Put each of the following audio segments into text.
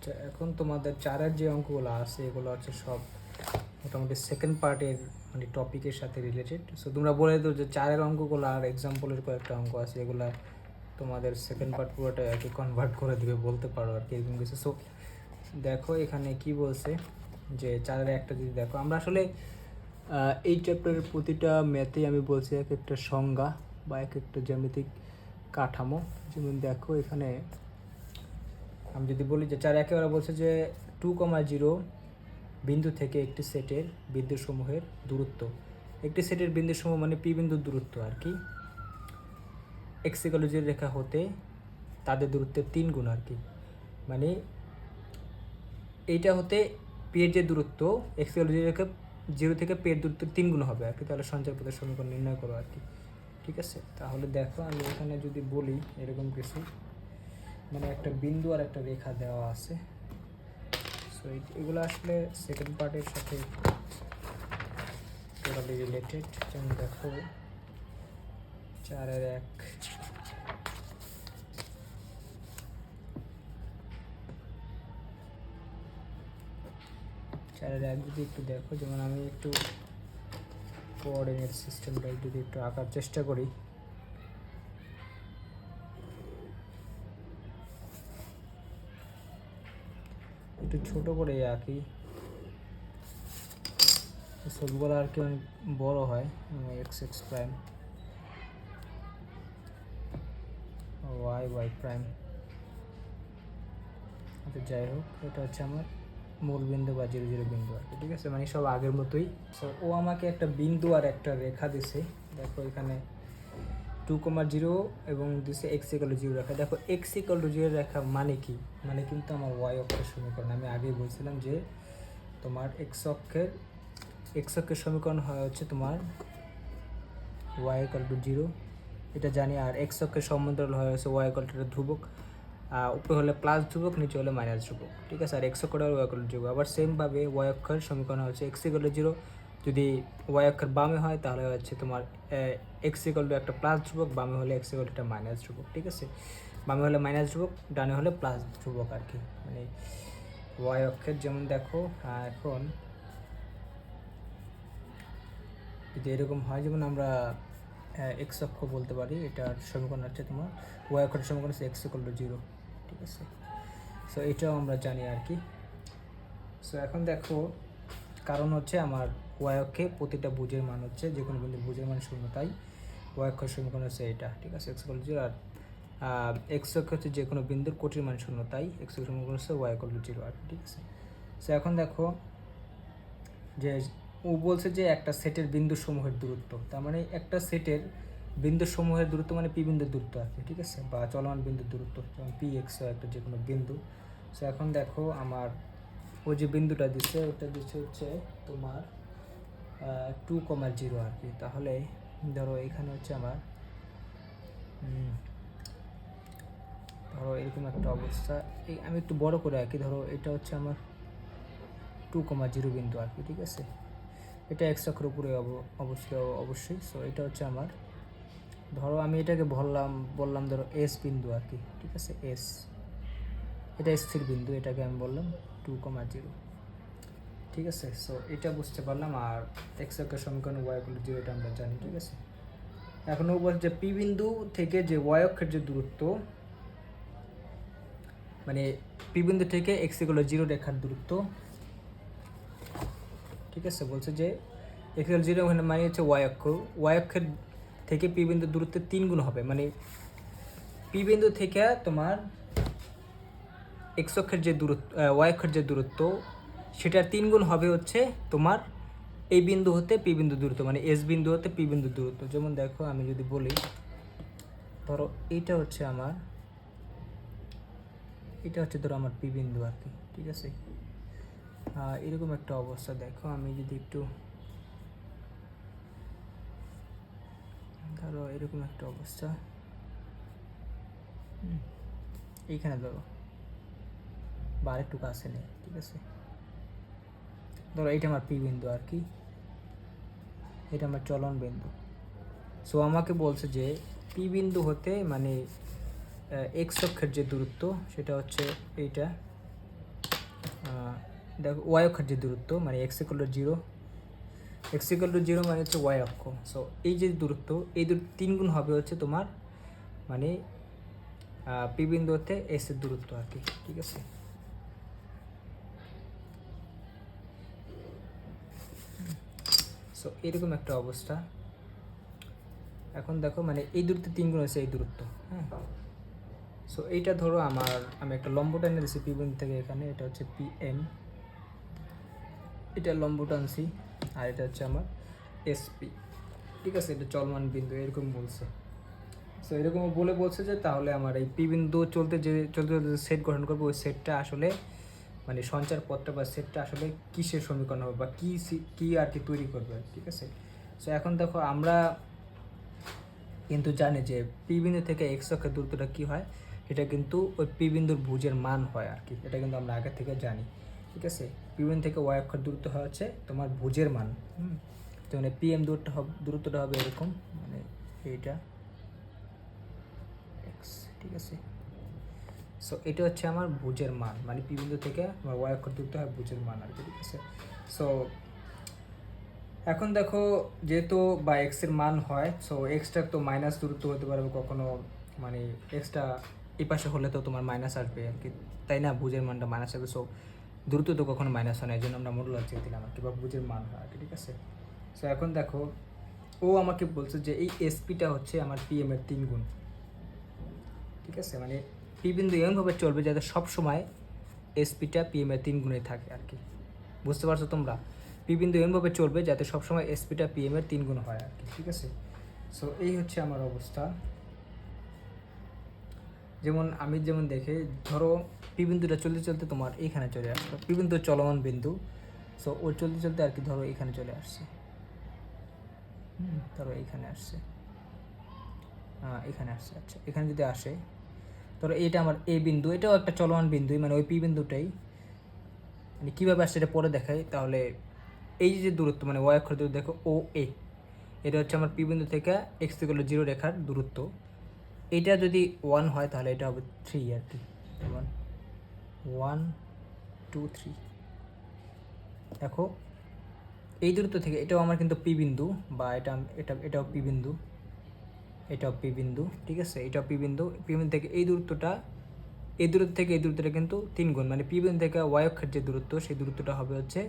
আচ্ছা, এখন তোমাদের চারের যে অঙ্কগুলো আছে এগুলো হচ্ছে সব মোটামুটি সেকেন্ড পার্টের মানে টপিকের সাথে রিলেটেড। সো তোমরা বলে দাও যে চারের অঙ্কগুলো আর এক্সাম্পলের কয়েকটা অঙ্ক আছে এগুলা তোমাদের সেকেন্ড পার্ট পুরোটা আর কি কনভার্ট করে দিবে বলতে পারো আর কি, এরকম কিছু। সো দেখো এখানে কি বলছে যে চারের একটা যদি দেখো, আমরা আসলে এই চ্যাপ্টারের প্রতিটা ম্যাথেই আমি বলছি এক একটা সংজ্ঞা বা এক একটা জ্যামিতিক কাঠামো। যেমন দেখো এখানে আমি যদি বলি যে চার একেবারে বলছে যে 2,0 বিন্দু থেকে একটি সেটের বিন্দুসমূহের দূরত্ব, একটি সেটের বিন্দুসমূহ মানে পি বিন্দুর দূরত্ব আর কি, এক্স ইকুয়াল টু 0 রেখা হতে তাদের দূরত্বের 3 গুণ আর কি। মানে এইটা হতে পি এর যে দূরত্ব এক্স ইকুয়াল টু 0 রেখা 0 থেকে পি এর দূরত্বের 3 গুণ হবে আর কি। তাহলে সঞ্চার পথের সমীকরণ নির্ণয় করো আর কি। ঠিক আছে, তাহলে দেখো আমি এখানে যদি বলি এরকম কিছু, মানে একটা বিন্দু আর একটা রেখা দেওয়া আছে। সো এগুলো আসলে সেকেন্ড পার্টের সাথে টোটালি রিলেটেড। যেমন দেখো 4-1, যদি একটু দেখো, যেমন আমি একটু কোঅর্ডিনেট সিস্টেমটা যদি একটু আঁকার চেষ্টা করি। একটু ছোট করে আঁকি, সবগুলো আর কি অনেক বড় হয়। X X prime, Y Y prime, তো যাই হোক এটা হচ্ছে আমার মূল বিন্দু বা 0, 0 বিন্দু আর কি। ঠিক আছে, মানে সব আগের মতোই। সো ও আমাকে একটা বিন্দু আর একটা রেখা দিছে। দেখো এখানে 2,0 এবং দিছে এক্স ইকুয়াল টু 0 রেখা। দেখো এক্স ইকুয়াল টু 0 রেখা মানে কি, মানে কিন্তু আমার ওয়াই অক্ষের সমীকরণ। আমি আগেই বলছিলাম যে তোমার এক্স অক্ষের সমীকরণ হয় হচ্ছে তোমার ওয়াই ইকুয়াল টু 0, এটা জানি। আর এক্স অক্ষের সমান্তরাল হয় হচ্ছে ওয়াই ইকুয়াল টু ধ্রুবক, উপরে হলে প্লাস ধ্রুবক, নিচে হলে মাইনাস ধ্রুবক। ঠিক আছে, আর এক্স অক্ষটা ওয়াই ইকুয়াল টু 0। আবার সেমভাবে ওয়াই অক্ষের সমীকরণ হচ্ছে এক্স ইকুয়াল টু 0, যদি ওয়াই অক্ষের বামে হয় তাহলে হচ্ছে তোমার এক্স ইকুয়াল টু একটা প্লাস ধ্রুবক, বামে হলে এক্স ইকুয়াল টু একটা মাইনাস ধ্রুবক। ঠিক আছে, বামে হলে মাইনাস ধ্রুবক, ডানে হলে প্লাস ধ্রুবক আর কি, মানে ওয়াই অক্ষের। যেমন দেখো এখন যদি এরকম হয়, যেমন আমরা এক্স অক্ষ বলতে পারি, এটার সমীকরণ হচ্ছে তোমার ওয়াই অক্ষের সমীকরণ হচ্ছে এক্স ইকুয়াল টু 0। ঠিক আছে, সো এটাও আমরা জানি আর কি। সো এখন দেখো কারণ হচ্ছে আমার ওয়াই অক্ষে প্রতিটা ভুজের মান হচ্ছে, যে কোনো বিন্দুর ভুজের মান 0, তাই ওয়াই অক্ষের সমীকরণ হচ্ছে এটা। ঠিক আছে, এক্স ইকুয়াল টু 0। আর এক্স অক্ষ হচ্ছে যে কোনো বিন্দুর কোটির মান 0, তাই এক্স অক্ষের সমীকরণ হচ্ছে ওয়াই ইকুয়াল টু 0 আর কি। ঠিক আছে, সো এখন দেখো যে ও বলছে যে একটা সেটের বিন্দু সমূহের দূরত্ব, তার মানে একটা সেটের বিন্দু সমূহের দূরত্ব মানে পি বিন্দুর দূরত্ব আর কি। ঠিক আছে, বা চলমান বিন্দুর দূরত্ব, যেমন পি এক্স একটা যে কোনো বিন্দু। সো এখন দেখো আমার ওই যে বিন্দুটা দিচ্ছে ওটা দিচ্ছে হচ্ছে তোমার 2,0 আর কি। তাহলে ধরো এখানে হচ্ছে আমার ধরো এরকম একটা অবস্থা, এই আমি একটু বড় করে আঁকি। ধরো এটা হচ্ছে আমার 2,0 বিন্দু আর কি। ঠিক আছে, এটা এক্স অক্ষের উপরে অবশ্যই। সো এটা হচ্ছে আমার, ধরো আমি এটাকে বললাম ধরো এস বিন্দু আর কি। ঠিক আছে, এটা স্থির বিন্দু, এটাকে আমি বললাম 2,0। ঠিক আছে, সো এটা বুঝতে পারলাম। আর এক্স অক্ষের সমীকরণ ওয়াই ইকুয়াল টু 0 এটা আমরা জানি। ঠিক আছে, এখন ও বলছে যে পি বিন্দু থেকে যে ওয়াই অক্ষের যে দূরত্ব, মানে পি বিন্দু থেকে এক্স ইকুয়াল টু 0 রেখার দূরত্ব। ঠিক আছে, বলছে যে এক্স ইকুয়াল টু 0 ওখানে মানে হচ্ছে ওয়াই অক্ষের থেকে পি বিন্দুর দূরত্বের 3 গুণ হবে। মানে পি বিন্দু থেকে তোমার এক্স অক্ষের যে দূরত্ব, ওয়াই অক্ষের যে দূরত্ব, সেটার 3 গুণ হবে হচ্ছে তোমার এই বিন্দু হতে পি বিন্দু দূরত্ব, মানে এস বিন্দু হতে পি বিন্দু দূরত্ব। যেমন দেখো আমি যদি বলি, ধরো এটা হচ্ছে ধরো আমার পি বিন্দু আর কি। ঠিক আছে, এরকম একটা অবস্থা। দেখো আমি যদি একটু ধরো এরকম একটা অবস্থা, এইখানে ধরো বা আরেকটু কাছে নেই। ঠিক আছে, ধরো এটা আমার পি বিন্দু আর কি, এটা আমার চলন বিন্দু। সো আমাকে বলছে যে পি বিন্দু হতে মানে এক্স অক্ষের যে দূরত্ব সেটা হচ্ছে এইটা, দেখো ওয়াই অক্ষের যে দূরত্ব মানে x equal two zero, x equal two zero মানে হচ্ছে ওয়াই অক্ষ। সো এই যে দূরত্ব, এই দূরত্ব 3 গুণ হবে হচ্ছে তোমার মানে পি বিন্দু হতে এস এর দূরত্ব আর কি, ঠিক আছে। সো এরকম একটা অবস্থা। এখন দেখো মানে এই দূরত্ব 3 গুণ হচ্ছে এই দূরত্ব, হ্যাঁ। সো এইটা ধরো আমি একটা লম্ব টানে দিচ্ছি পি বিন্দু থেকে এখানে, এটা হচ্ছে পি এম, এটা লম্ব টানছি, আর এটা হচ্ছে আমার এসপি, ঠিক আছে। এটা চলমান বিন্দু এরকম বলছে। সো এরকম বলছে যে তাহলে আমার এই পি বিন্দু চলতে চলতে সেট গঠন করবো, ওই সেটটা আসলে মানে সঞ্চার পথটা বা সেটটা আসলে কিসের সমীকরণ হবে বা কি আর কি তৈরি করবে, ঠিক আছে। সো এখন দেখো আমরা কিন্তু জানি যে পি বিন্দু থেকে এক্স অক্ষের দূরত্বটা কী হয়, এটা কিন্তু ওই পি বিন্দুর ভুজের মান হয় আর কি, এটা কিন্তু আমরা আগে থেকে জানি, ঠিক আছে। পি বিন্দু থেকে ওয়াই অক্ষের দূরত্ব হয় হচ্ছে তোমার ভুজের মান, তো মানে পি এম দূরত্বটা হবে এরকম, মানে এইটা এক্স, ঠিক আছে। সো এটা হচ্ছে আমার ভুজের মান, মানে পি বিন্দু থেকে আমার ওয়াই অক্ষর দূরত্ব হয় ভুজের মান আর কি, ঠিক আছে। সো এখন দেখো যেহেতু বা এক্সের মান হয়, সো এক্সটা তো মাইনাস দূরত্ব হতে পারবে কখনো, মানে এক্সটা এই পাশে হলে তো তোমার মাইনাস আসবে আর কি, তাই না, ভুজের মানটা মাইনাস হবে। সো দূরত্ব তো কখনো মাইনাস হয় না, এই জন্য আমরা মডুলাস দিয়ে দিলাম আর কি, বা ভুজের মান হয় আর কি, ঠিক আছে। সো এখন দেখো ও আমাকে বলছে যে এই এসপিটা হচ্ছে আমার পিএম এর 3 গুণ, ঠিক আছে। মানে পি বিন্দু এমনভাবে চলবে যাতে সবসময় এসপিটা পিএম এর 3 গুণে থাকে আর কি, বুঝতে পারছো তোমরা। পি বিন্দু এমনভাবে চলবে যাতে সবসময় এসপিটা পিএম এর 3 গুণ হয় আর কি, ঠিক আছে। সো এই হচ্ছে আমার অবস্থা। যেমন দেখে ধরো পি বিন্দুটা চলতে চলতে তোমার এইখানে চলে আসলো, পি বিন্দু চলমান বিন্দু। সো ও চলতে চলতে আর কি ধরো এখানে চলে আসছে, ধরো এইখানে আসছে, এখানে আসছে, আচ্ছা এখানে যদি আসে ধরো এটা আমার এ বিন্দু, এটাও একটা চলমান বিন্দুই, মানে ওই পি বিন্দুটাই, মানে কীভাবে আসছে এটা পরে দেখাই। তাহলে এই যে দূরত্ব মানে ওয়াই অক্ষর দূরত্ব দেখো ও এ, এটা হচ্ছে আমার পি বিন্দু থেকে এক্স থেকে 0 রেখার দূরত্ব। এটা যদি 1 হয় তাহলে এটা হবে 3 আর কি, যেমন 1 2 3। দেখো এই দূরত্ব থেকে এটাও আমার কিন্তু পি বিন্দু, বা এটাও পি বিন্দু, এটাও পি বিন্দু, ঠিক আছে। এটাও পি বিন্দু, পি বিন্দু থেকে এই দূরত্বটা, এই দূরত্ব থেকে এই দূরত্বটা কিন্তু 3 গুণ, মানে পি বিন্দু থেকে ওয়াই অক্ষের যে দূরত্ব সেই দূরত্বটা হবে হচ্ছে,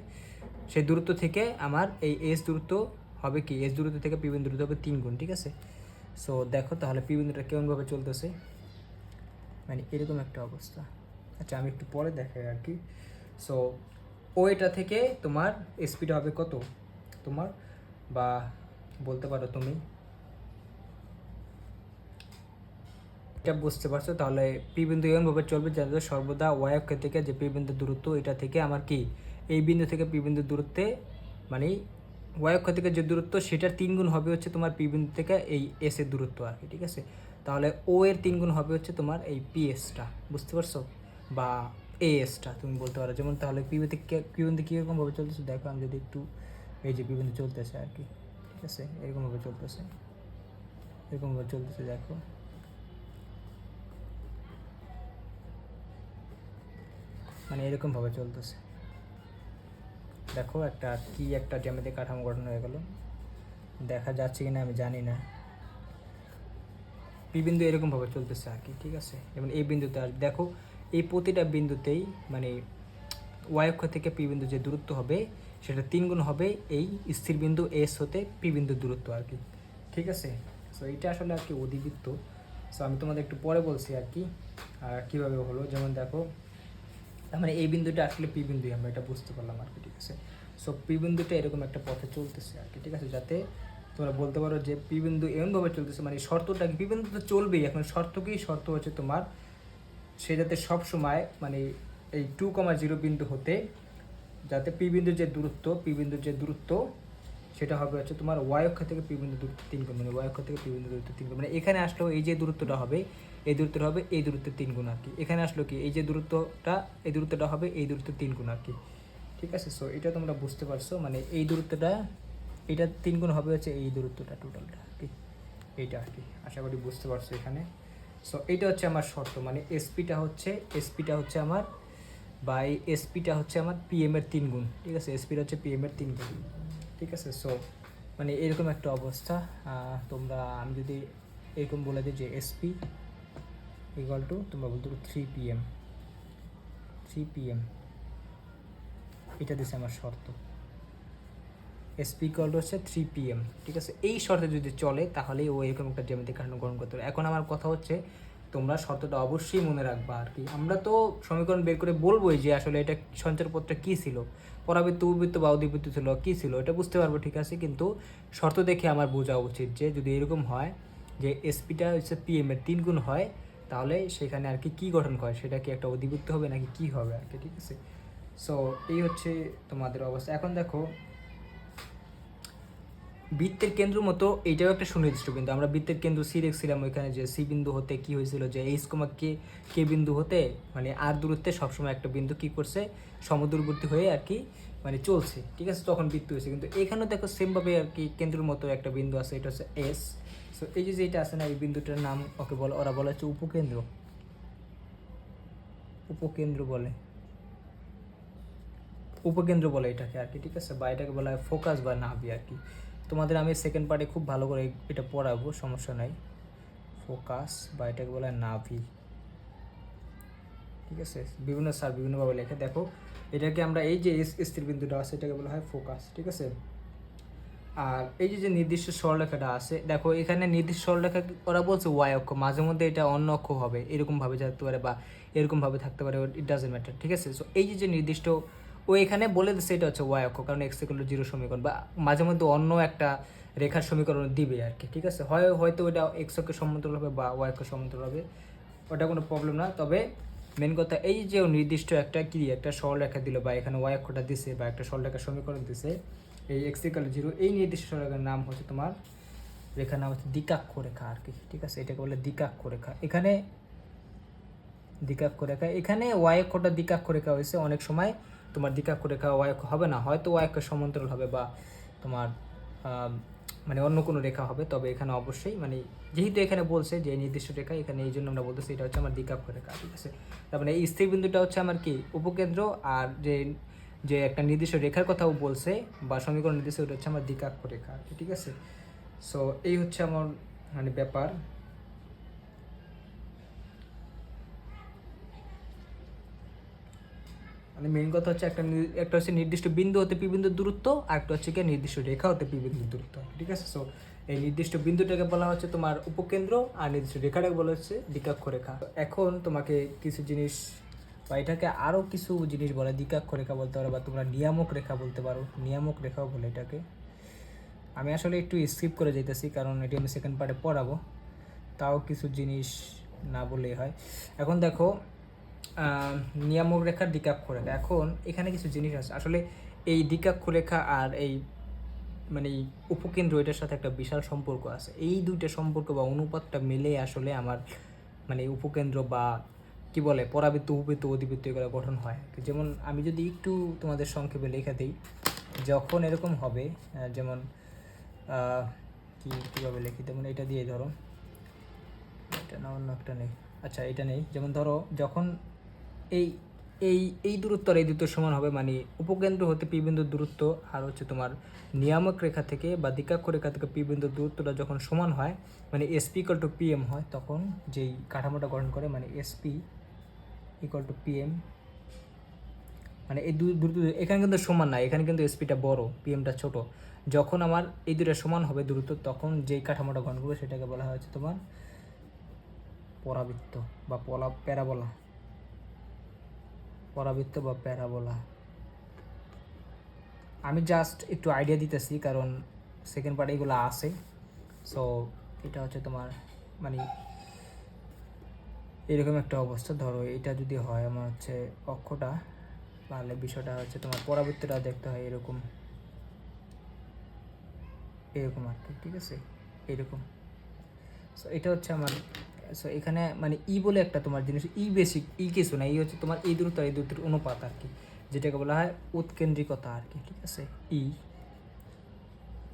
সেই দূরত্ব থেকে আমার এই এস দূরত্ব হবে কি, এস দূরত্ব থেকে পি বিন্দু দূরত্ব হবে 3 গুণ, ঠিক আছে। সো দেখো তাহলে পি বিন্দুটা কেমনভাবে চলতেছে, মানে এরকম একটা অবস্থা। আচ্ছা আমি একটু পরে দেখাই আর কি। সো ও এটা থেকে তোমার স্পিড হবে কত তোমার, বা বলতে পারো তুমি, এটা বুঝতে পারছো। তাহলে পি বিন্দু এমনভাবে চলবে যাতে সর্বদা ওয়াই অক্ষ থেকে যে পি বিন্দুর দূরত্ব এটা থেকে আমার কি এই বিন্দু থেকে পি বিন্দুর দূরত্বে, মানে ওয়াই অক্ষ থেকে যে দূরত্ব সেটার 3 গুণ হবে হচ্ছে তোমার পি বিন্দু থেকে এই এস এর দূরত্ব আর কি, ঠিক আছে। তাহলে ও এর 3 গুণ হবে হচ্ছে তোমার এই পি এসটা, বুঝতে পারছো, বা এ এসটা তুমি বলতে পারো। যেমন তাহলে পি বিন্দু কীরকমভাবে চলতেছে দেখো, আমি যদি একটু এই যে পি বিন্দু চলতেছে আর কি, ঠিক আছে, এরকমভাবে চলতেছে, এরকমভাবে চলতেছে দেখো, মানে এরকমভাবে চলতেছে। দেখো একটা জ্যামিতিক কাঠামো গঠন হয়ে গেল, দেখা যাচ্ছে কি না আমি জানি না। পি বিন্দু এরকমভাবে চলতেছে আর কি, ঠিক আছে। যেমন এই বিন্দুতে আর দেখো এই প্রতিটা বিন্দুতেই মানে ওয়াই অক্ষ থেকে পি বিন্দু যে দূরত্ব হবে সেটা 3 গুণ হবে এই স্থির বিন্দু এস হতে পি বিন্দুর দূরত্ব আর কি, ঠিক আছে। সো এইটা আসলে আর কি অধিবৃত্ত। সো আমি তোমাদের একটু পরে বলছি আর কি আর কীভাবে হলো। যেমন দেখো মানে এই বিন্দুটা আসলে পি বিন্দুই, আমরা এটা বুঝতে পারলাম আর কি, ঠিক আছে। সো পি বিন্দুটা এরকম একটা পথে চলতেছে আর কি, ঠিক আছে, যাতে তোমরা বলতে পারো যে পি বিন্দু এমনভাবে চলতেছে, মানে শর্তটা কি, পি বিন্দু তো চলবেই, এখন শর্ত হচ্ছে তোমার সে যাতে সব সময় মানে এই 2,0 বিন্দু হতে যাতে পি বিন্দুর যে দূরত্ব সেটা হবে হচ্ছে তোমার ওয়াই অক্ষ থেকে পি বিন্দু দূরত্ব 3 গুণ, মানে ওয়াই অক্ষ থেকে পি বিন্দু দূরত্ব 3 গুণ, মানে এখানে আসলেও এই যে দূরত্বটা হবে এই দূরত্বটা হবে এই দূরত্বের 3 গুণ আর কি। এখানে আসলো কি এই যে দূরত্বটা হবে এই দূরত্বের 3 গুণ আর কি, ঠিক আছে। সো এটা তোমরা বুঝতে পারছো, মানে এই দূরত্বটা এটা 3 গুণ হবে হচ্ছে এই দূরত্বটা টোটালটা আর কি, এইটা আর কি, আশা করি বুঝতে পারছো এখানে। সো এইটা হচ্ছে আমার শর্ত, মানে এসপিটা হচ্ছে আমার বা এই এসপিটা হচ্ছে আমার পিএম এর 3 গুণ, ঠিক আছে, এসপিটা হচ্ছে পিএম এর 3 গুণ, ঠিক আছে। সো মানে এরকম একটা অবস্থা। তোমরা আমি যদি এরকম বলে দিই যে এসপি ইকুয়াল টু তোমরা বলতে পারো 3 পিএম, এটা দিচ্ছে আমার শর্ত। এসপি ইকুয়াল টু হচ্ছে 3 PM, ঠিক আছে। এই শর্তে যদি চলে তাহলেই ও এরকম একটা জ্যামিতিক কাঠামো গ্রহণ করতে পারে। এখন আমার কথা হচ্ছে তোমরা শর্তটা অবশ্যই মনে রাখবা আর কি। আমরা তো সমীকরণ বের করে বলবোই যে আসলে এটা সঞ্চারপথটা কী ছিল, পরাবৃত্ত, উপবৃত্ত বা অধিবৃত্ত ছিল, কী ছিল এটা বুঝতে পারবো, ঠিক আছে। কিন্তু শর্ত দেখে আমার বোঝা উচিত যে যদি এরকম হয় যে এসপিটা হচ্ছে পিএম এর 3 গুণ হয়, তাহলে সেখানে আর কি কী গঠন হয়, সেটা কি একটা অধিবৃত্ত হবে নাকি কী হবে আর কি, ঠিক আছে। সো এই হচ্ছে তোমাদের অবস্থা। এখন দেখো বৃত্তের কেন্দ্র মতো এইটাও একটা সুনির্দিষ্ট বিন্দু। আমরা বৃত্তের কেন্দ্র সি রেখেছিলাম, ওইখানে যে সি বিন্দু হতে কি হয়েছিল যে এইচ কমা কে বিন্দু হতে মানে আর দূরত্বে সবসময় একটা বিন্দু কি করছে, সমদূরবর্তী হয়ে আর কি মানে চলছে, ঠিক আছে, তখন বৃত্ত হয়েছে। কিন্তু এখানেও দেখো সেমভাবে আর কি কেন্দ্রের মতো একটা বিন্দু আছে, এটা হচ্ছে এস। সো এই যে যেটা আছে না, এই বিন্দুটার নাম ওকে বলে, ওরা বলে হচ্ছে উপকেন্দ্র, উপকেন্দ্র বলে, উপকেন্দ্র বলে এটাকে আর কি, ঠিক আছে, বা এটাকে বলা হয় ফোকাস বা নাভি আর কি। তোমাদের আমি সেকেন্ড পার্টে খুব ভালো করে এটা পড়াবো, সমস্যা নাই। ফোকাস বা এটাকে বলা হয় নাভি, ঠিক আছে। বিভিন্ন স্যার বিভিন্নভাবে লেখে। দেখো এটাকে আমরা এই যে স্থির বিন্দুটা আছে এটাকে বলা হয় ফোকাস, ঠিক আছে। আর এই যে যে নির্দিষ্ট সরলরেখাটা আছে, দেখো এখানে নির্দিষ্ট সরলরেখা ওরা বলছে ওয়াই অক্ষ, মাঝে মধ্যে এটা অন্য অক্ষ হবে, এরকমভাবে থাকতে পারে বা এরকমভাবে থাকতে পারে, ইট ডাজেন্ট ম্যাটার, ঠিক আছে। সো এই যে যে নির্দিষ্ট ও এখানে বলে দিচ্ছে এটা হচ্ছে ওয়াই অক্ষ, কারণ এক্স ইকুয়াল টু 0 সমীকরণ, বা মাঝে মধ্যে অন্য একটা রেখার সমীকরণ দিবে আর কি, ঠিক আছে। হয়তো ওটা এক্স অক্ষের সমান্তরাল হবে বা ওয়াই অক্ষের সমান্তরাল হবে, ওটা কোনো প্রবলেম না। তবে মেন কথা এই যে নির্দিষ্ট একটা সরলরেখা দিল, বা এখানে ওয়াই অক্ষটা দিছে, বা একটা সরলরেখার সমীকরণ দিছে, এই এক্স ইকুয়াল টু 0, এই নির্দিষ্ট সরলরেখার নাম হচ্ছে তোমার, রেখার নাম হচ্ছে দ্বিকাক্ষ রেখা আর কি, ঠিক আছে। এটাকে বলে দ্বিকাক্ষ রেখা। এখানে দ্বিকাক্ষ রেখা, এখানে ওয়াই অক্ষটা দ্বিকাক্ষ রেখা হয়েছে। অনেক সময় তোমার দ্বিকাক্ষ রেখা ওয়াই অক্ষ হবে না, হয়তো ওয়াই অক্ষের সমান্তরাল হবে বা তোমার মানে অন্য কোনো রেখা হবে। তবে এখানে অবশ্যই মানে যেহেতু এখানে বলছে যে নির্দিষ্ট রেখা, এখানে এই জন্য আমরা বলতেছি এটা হচ্ছে আমার দ্বিকাক্ষ রেখা, ঠিক আছে। তার মানে এই স্থির বিন্দুটা হচ্ছে আমার কি উপকেন্দ্র, আর যে যে একটা নির্দিষ্ট রেখার কথাও বলছে বা সমীকরণ নির্দিষ্ট, ওটা হচ্ছে আমার দ্বিকাক্ষ রেখা, ঠিক আছে। সো এই হচ্ছে আমার মানে ব্যাপার। মানে মেইন কথা হচ্ছে একটা হচ্ছে নির্দিষ্ট বিন্দু হতে পি বিন্দুর দূরত্ব, আর একটা হচ্ছে কি নির্দিষ্ট রেখা হতে পি বিন্দুর দূরত্ব, ঠিক আছে। সো এই নির্দিষ্ট বিন্দুটাকে বলা হচ্ছে তোমার উপকেন্দ্র, আর নির্দিষ্ট রেখাটাকে বলা হচ্ছে দ্বিকাক্ষ রেখা। এখন তোমাকে কিছু জিনিস বা এটাকে আরও কিছু জিনিস বলে, দ্বিকাক্ষ রেখা বলতে পারো বা তোমরা নিয়ামক রেখা বলতে পারো, নিয়ামক রেখাও বলে এটাকে। আমি আসলে একটু স্কিপ করে যেতেছি কারণ এটি আমি সেকেন্ড পার্টে পড়াবো, তাও কিছু জিনিস না বললেই হয়। এখন দেখো নিয়ামক রেখার দ্বিকাক্ষ রেখা, এখন এখানে কিছু জিনিস আছে আসলে। এই দ্বিকাক্ষ রেখা আর এই মানে উপকেন্দ্র, এটার সাথে একটা বিশাল সম্পর্ক আছে। এই দুইটা সম্পর্ক বা অনুপাতটা মিলে আসলে আমার মানে উপকেন্দ্র বা কি বলে পরাবৃত্ত, উপবৃত্ত, অধিবৃত্ত এগুলো গঠন হয়। যেমন আমি যদি একটু তোমাদের সংক্ষেপে লেখা দিই, যখন এরকম হবে যেমন কীভাবে লিখি, যেমন এটা দিয়ে ধরো, এটা না অন্য একটা নেই, আচ্ছা এটা নেই, যেমন ধরো যখন এই এই এই দূরত্ব আর এই দূরত্ব সমান হবে, মানে উপকেন্দ্র হতে পি বিন্দুর দূরত্ব আর হচ্ছে তোমার নিয়ামক রেখা থেকে বা দ্বিকাক্ষ রেখা থেকে পি বিন্দুর দূরত্বটা যখন সমান হয়, মানে এসপি ইকুয়াল টু পিএম হয়, তখন যেই কাঠামোটা গঠন করে মানে এসপি ইকুয়াল টু পিএম, মানে এই দূরত্ব এখানে কিন্তু সমান না, এখানে কিন্তু এসপিটা বড়, পিএমটা ছোট। যখন আমার এই দুটো সমান হবে দূরত্ব, তখন যেই কাঠামোটা গঠন করবে সেটাকে বলা হচ্ছে তোমার পরাবৃত্ত বা প্যারাবোলা, পরাবৃত্ত বা প্যারাবোলা। আমি জাস্ট একটু আইডিয়া দিতেছি কারণ সেকেন্ড পার্টে এগুলো আছে। সো এটা হচ্ছে তোমার মানে এরকম একটা অবস্থা। ধরো এটা যদি হয় আমার হচ্ছে অক্ষটা, তাহলে বিষয়টা হচ্ছে তোমার পরাবৃত্তটা দেখতে হয় এরকম এরকম আর কি, ঠিক আছে, এরকম। সো এটা হচ্ছে আমার, সো এখানে মানে ই বলে একটা তোমার জিনিস, ই বেসিক, ই কিছু না, ই হচ্ছে তোমার এই দূরত্ব আর এই দূরত্বের অনুপাত আর কি, যেটাকে বলা হয় উৎকেন্দ্রিকতা আর কি, ঠিক আছে।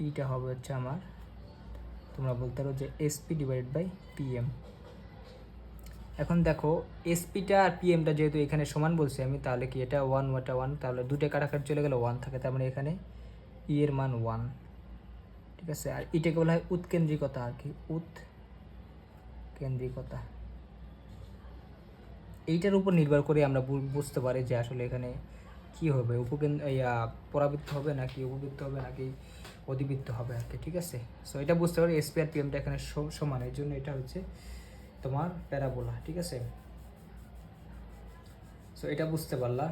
ইটা হবে হচ্ছে আমার, তোমরা বলতে পারো যে এসপি ডিভাইডেড বাই পিএম। এখন দেখো এসপিটা আর পিএমটা যেহেতু এখানে সমান বলছি আমি, তাহলে কি এটা ওয়ান ওয়াটা ওয়ান, তাহলে দুটো কাটাকাটি চলে গেলে ওয়ান থাকে, তার মানে এখানে ই এর মান ওয়ান। ঠিক আছে, আর এটাকে বলা হয় উৎকেন্দ্রিকতা আর কি, উৎকেন্দ্রিকতা। এইটার উপর নির্ভর করে আমরা বুঝতে পারি যে আসলে এখানে কি হবে, পরাবৃত্ত হবে নাকি উপবৃত্ত হবে নাকি অধিবৃত্ত হবে আর কি। ঠিক আছে, সো এটা বুঝতে পারি এসপি আর পিএমটা এখানে সমান, এর জন্য এটা হচ্ছে তোমার প্যারাবোলা। ঠিক আছে, সো এটা বুঝতে পারলা।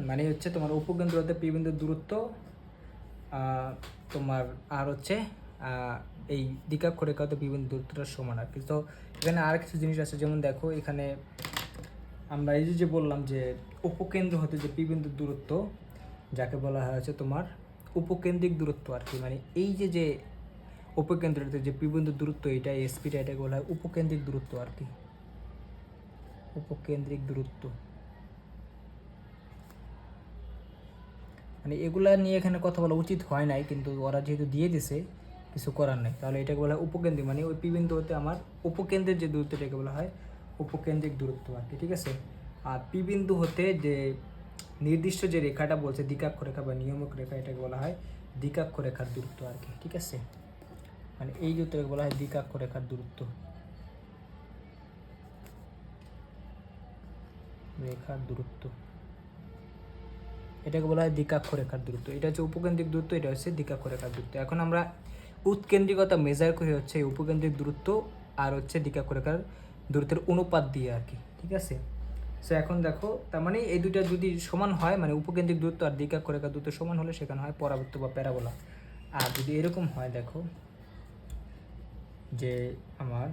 মানে হচ্ছে তোমার উপকেন্দ্র হতে পি বিন্দুর দূরত্ব তোমার, আর হচ্ছে এই দ্বিকাক্ষরেখা হতে পি বিন্দুর দূরত্বটা সমান আর কি। তো এখানে আর কিছু জিনিস আছে, যেমন দেখো এখানে আমরা এই যে বললাম যে উপকেন্দ্র হতে যে পি বিন্দুর দূরত্ব, যাকে বলা হয় হচ্ছে তোমার উপকেন্দ্রিক দূরত্ব আর কি। মানে এই যে উপকেন্দ্র হতে যে পি বিন্দুর দূরত্ব, এটা এসপিটা, এটাকে বলা হয় উপকেন্দ্রিক দূরত্ব আর কি, উপকেন্দ্রিক দূরত্ব। মানে এগুলা নিয়ে এখানে কথা বলা উচিত হয় নাই, কিন্তু ওরা যেহেতু দিয়ে দিছে কিছু করার নেই। তাহলে এটাকে বলা হয় উপকেন্দ্রিক, মানে ওই পি বিন্দু হতে আমার উপকেন্দ্রের যে দূরত্ব, এটাকে বলা হয় উপকেন্দ্রিক দূরত্ব আর কি। ঠিক আছে, আর পি বিন্দু হতে যে নির্দিষ্ট যে রেখাটা বলছে দ্বিকাক্ষরেখা বা নিয়মিক রেখা, এটাকে বলা হয় দ্বিকাক্ষরেখার দূরত্ব আর কি। ঠিক আছে, মানে এই দূরত্বকে বলা হয় দ্বিকাক্ষরেখার দূরত্ব, রেখার দূরত্ব, এটাকে বলা হয় দ্বিকাক্ষরেখার দূরত্ব। এটা হচ্ছে উপকেন্দ্রিক দূরত্ব, এটা হচ্ছে দ্বিকাক্ষরেখার দূরত্ব। এখন আমরা উৎকেন্দ্রিকতা মেজার করি হচ্ছে উপকেন্দ্রিক দূরত্ব আর হচ্ছে দ্বিকাক্ষরেখার দূরত্বের অনুপাত দিয়ে আর কি। ঠিক আছে, সো এখন দেখো তার মানে এই দুইটা যদি সমান হয়, মানে উপকেন্দ্রিক দূরত্ব আর দ্বিকাক্ষরেখার দূরত্ব সমান হলে সেখানে হয় পরাবৃত্ত বা প্যারাবোলা। আর যদি এরকম হয়, দেখো যে আমার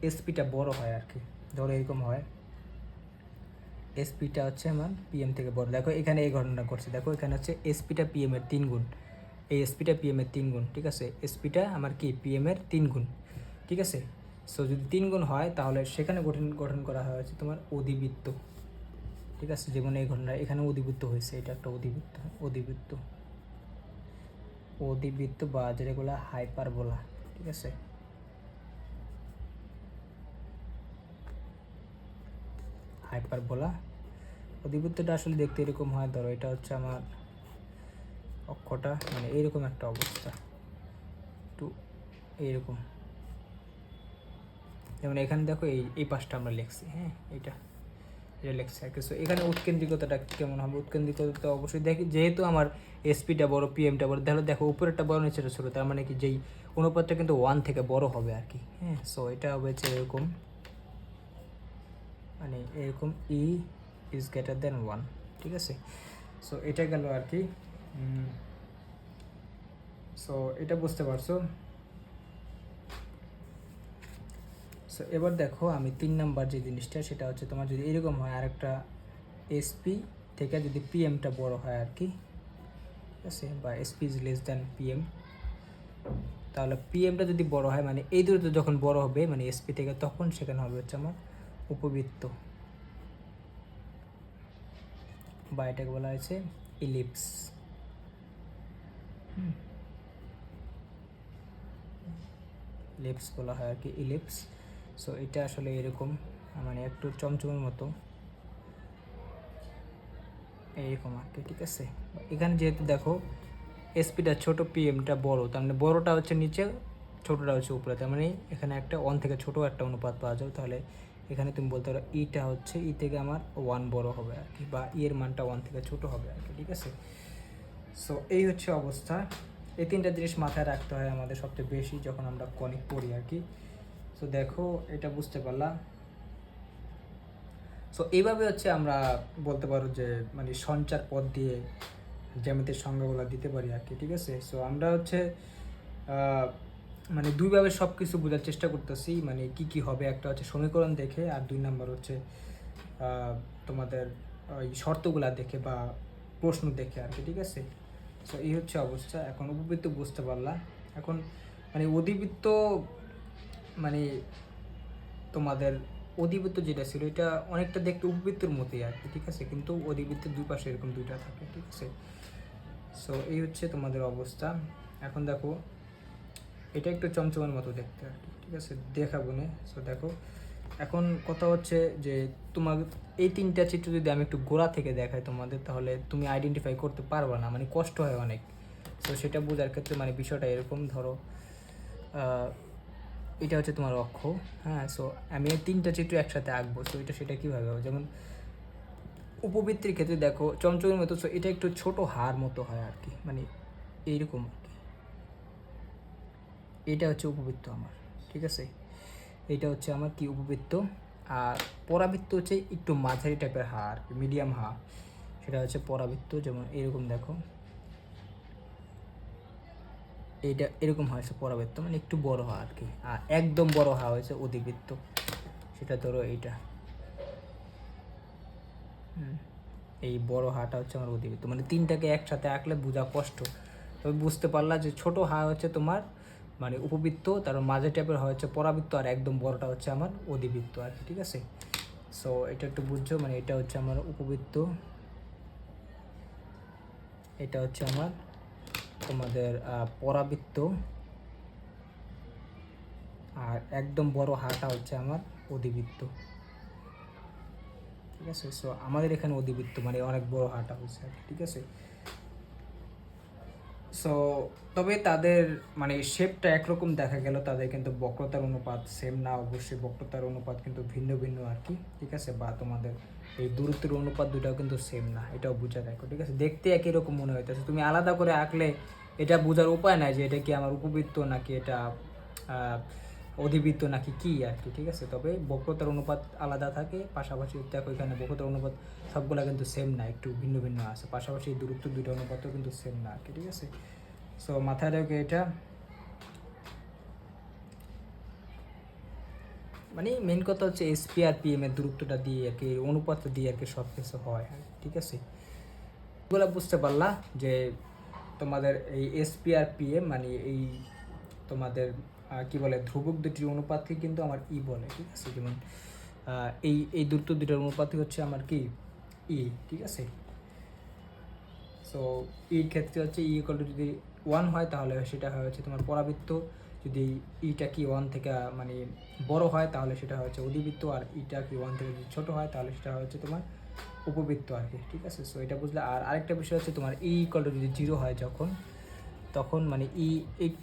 এসপিটা বড় হয় আর কি, ধরো এরকম হয় এসপিটা হচ্ছে আমার পিএম থেকে বড়, দেখো এখানে এই ঘটনা ঘটছে, দেখো এখানে হচ্ছে এসপিটা পিএম এর 3 গুণ, এই এসপিটা পিএম এর 3 গুণ। ঠিক আছে, এসপিটা আমার কি পিএম এর 3 গুণ। ঠিক আছে, সো যদি 3 গুণ হয় তাহলে সেখানে গঠন করা হয়েছে তোমার অধিবৃত্ত। ঠিক আছে, যেমন এই ঘটনা এখানে অধিবৃত্ত হয়েছে, এটা একটা অধিবৃত্ত, অধিবৃত্ত, অধিবৃত্ত বা যেগুলো হাইপারবোলা। ঠিক আছে, হাইপারবোলা। অধিবৃত্তটা আসলে দেখতে এরকম হয়, ধরো এটা হচ্ছে আমার অক্ষটা, মানে এইরকম একটা অবস্থা, একটু এইরকম, যেমন এখানে দেখো এই পাশটা আমরা লিখছি, হ্যাঁ এটা লিখছি আর কি। সো এখানে উৎকেন্দ্রিকতাটা কেমন হবে, উৎকেন্দ্রিকতা অবশ্যই দেখি, যেহেতু আমার এসপিটা বড় পিএমটা বড়, তাহলে দেখো উপরেরটা বড় নিচেরটা ছোটো, তার মানে কি যেই অনুপাতটা কিন্তু 1 থেকে বড় হবে আর কি। হ্যাঁ, সো এটা হবে হচ্ছে এরকম, মানে এরকম ই ইজ গ্রেটার দেন 1। ঠিক আছে, সো এটা গেল আর কি। সো এটা বুঝতে পারছো। সো এবার দেখো আমি 3 নাম্বার যে জিনিসটা, সেটা হচ্ছে তোমার যদি এরকম হয় আরেকটা এসপি থেকে যদি পিএমটা বড় হয় আর কি, ঠিক আছে, বা SP is less than PM, তাহলে পিএমটা যদি বড় হয়, মানে এই দূরত্ব যখন বড় হবে মানে এসপি থেকে, তখন সেখানে হবে হচ্ছে আমার উপবৃত্ত, বা এটাকে বলা হয়েছে ইলিপস। ইলিপস বলা হয় আর কি, ইলিপস। সো এটা আসলে এরকম, মানে একটু চমচমের মতো এইরকম আর কি। ঠিক আছে, এখানে যেহেতু দেখো এসপিটা ছোট, পিএমটা বড়, তার মানে বড়টা হচ্ছে নিচে, ছোটটা হচ্ছে উপরে, তার মানে এখানে একটা 1 থেকে ছোট একটা অনুপাত পাওয়া যাবে। তাহলে এখানে তুমি বলতে পারো ইটা হচ্ছে ই থেকে আমার 1 বড় হবে আর কি, বা ই এর মানটা 1 থেকে ছোট হবে আর কি। ঠিক আছে, সো এই হচ্ছে অবস্থা। এই 3টা জিনিস মাথায় রাখতে হয় আমাদের সবচেয়ে বেশি যখন আমরা কনিক পড়ি আর কি। সো দেখো এটা বুঝতে পারলাম। সো এইভাবে হচ্ছে আমরা বলতে পারো যে মানে সঞ্চার পথ দিয়ে জ্যামিতির সংজ্ঞাগুলো দিতে পারি আর কি। ঠিক আছে, সো আমরা হচ্ছে মানে দুইভাবে সব কিছু বোঝার চেষ্টা করতেছি, মানে কি কি হবে, একটা হচ্ছে সমীকরণ দেখে, আর 2 নাম্বার হচ্ছে তোমাদের ওই শর্তগুলা দেখে বা প্রশ্ন দেখে আর কি। ঠিক আছে, সো এই হচ্ছে অবস্থা। এখন উপবৃত্ত বুঝতে পারলাম। এখন মানে অধিবৃত্ত, মানে তোমাদের অধিবৃত্ত যেটা ছিল এটা অনেকটা দেখতে উপবৃত্তের মতোই আর কি। ঠিক আছে, কিন্তু অধিবৃত্তের দুই পাশে এরকম দুইটা থাকে। ঠিক আছে, সো এই হচ্ছে তোমাদের অবস্থা। এখন দেখো এটা একটু চমচমের মতো দেখতে আর কি। ঠিক আছে, দেখাবো না। সো দেখো, এখন কথা হচ্ছে যে তোমার এই তিনটা চিত্র যদি আমি একটু গোড়া থেকে দেখাই তোমাদের, তাহলে তুমি আইডেন্টিফাই করতে পারবে না, মানে কষ্ট হয় অনেক। সো সেটা বোঝার ক্ষেত্রে মানে বিষয়টা এরকম, ধরো এটা হচ্ছে তোমার অক্ষ, হ্যাঁ। সো আমি এই তিনটা চিত্র একসাথে আঁকবো। সো এটা সেটা কীভাবে হবে, যেমন উপবৃত্তির ক্ষেত্রে দেখো চঞ্চলের মতো, সো এটা একটু ছোট হার মতো হয় আর কি, মানে এইরকম আর কি। এটা হচ্ছে উপবৃত্ত আমার, ঠিক আছে। এটা হচ্ছে আমার কি উপবৃত্ত। আর পরাবৃত্ত হচ্ছে একটু মাঝারি টাইপের হার, মিডিয়াম হা, সেটা হচ্ছে পরাবৃত্ত। যেমন এরকম দেখো, এইটা এরকম হয়েছে পরাবৃত্ত, মানে একটু বড় হা আর কি। আর একদম বড় হা হয়েছে অধিবৃত্ত, সেটা ধরো এইটা, এই বড় হাটা হচ্ছে আমার অধিবৃত্ত। মানে তিনটাকে একসাথে আঁকলে বোঝা কষ্ট, তবে বুঝতে পারলা যে ছোট হা হচ্ছে তোমার মানে উপবৃত্ত, তার মাঝে টাইপের হচ্ছে পরাবৃত্ত, আর একদম বড়টা হচ্ছে আমার অধিবৃত্ত আর কি, ঠিক আছে। সো এটা একটু বুঝছো, মানে এটা হচ্ছে আমার উপবৃত্ত, এটা হচ্ছে আমার তোমাদের পরাবৃত্ত, আর একদম বড় হাটা হচ্ছে আমার অধিবৃত্ত, ঠিক আছে। সো আমাদের এখানে অধিবৃত্ত মানে অনেক বড় হাটা হচ্ছে, ঠিক আছে। সো তবে তাদের মানে শেপটা একরকম দেখা গেল, তাদের কিন্তু বক্রতার অনুপাত সেম না, অবশ্যই বক্রতার অনুপাত কিন্তু ভিন্ন ভিন্ন আর কি, ঠিক আছে। বা তোমাদের এই দূরত্বের অনুপাত দুটাও কিন্তু সেম না, এটাও বোঝা রাখো, ঠিক আছে। দেখতে একই রকম মনে হইতেছে, তুমি আলাদা করে আঁকলে এটা বোঝার উপায় নাই যে এটা কি আমার উপবৃত্ত নাকি এটা অধিবৃত্ত নাকি কি আর কি, ঠিক আছে। তবে বক্রতার অনুপাত আলাদা থাকে, পাশাপাশি দেখো এখানে বক্রতার অনুপাত সবগুলা কিন্তু সেম না, একটু ভিন্ন ভিন্ন আছে, পাশাপাশি দূরত্ব দুটো অনুপাতও কিন্তু সেম না আর কি, ঠিক আছে। সো মাথায় রাখো এটা, মানে মেন কথা হচ্ছে এসপি আর পিএম এর দূরত্বটা দিয়ে আর কি, অনুপাতটা দিয়ে আর কি সব কিছু হয়, ঠিক আছে। এগুলো বুঝতে পারলা যে তোমাদের এই এসপি আর পিএম মানে এই তোমাদের কি বলে ধ্রুবক দুটির অনুপাতকে কিন্তু আমার ই বলে, ঠিক আছে। যেমন এই এই দূরত্ব দুটোর অনুপাতই হচ্ছে আমার কি ই, ঠিক আছে। সো ইর ক্ষেত্রে হচ্ছে ই ইকুয়াল টু যদি 1 হয় তাহলে সেটা হয় হচ্ছে তোমার পরাবৃত্ত, যদি ইটা কি 1 থেকে মানে বড় হয় তাহলে সেটা হচ্ছে অধিবৃত্ত, আর ইটা কি 1 থেকে যদি ছোটো হয় তাহলে সেটা হচ্ছে তোমার উপবৃত্ত আর কি, ঠিক আছে। সো এটা বুঝলে। আর আরেকটা বিষয় হচ্ছে তোমার ই ইকুয়াল টু যদি 0 হয় যখন, তখন মানে ই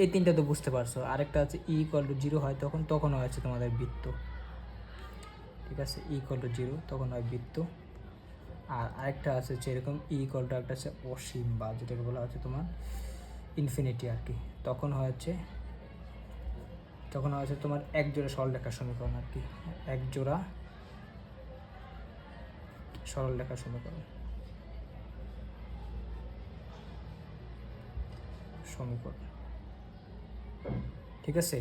এই তিনটা তো বুঝতে পারছো। আরেকটা হচ্ছে ই ইকুয়াল টু 0 হয় তখন, তখন হচ্ছে তোমাদের বৃত্ত, ঠিক আছে। ই ইকুয়াল টু 0 তখন হয় বৃত্ত। আর আরেকটা আছে হচ্ছে এরকম ই ইকুয়াল টু একটা হচ্ছে অসীম, বা যেটাকে বলা হচ্ছে তোমার ইনফিনিটি আর কি, তখন হচ্ছে তোমার এক জোড়া সরলরেখার সমীকরণ আর কি, এক জোড়া সরলরেখার সমীকরণ, ঠিক আছে।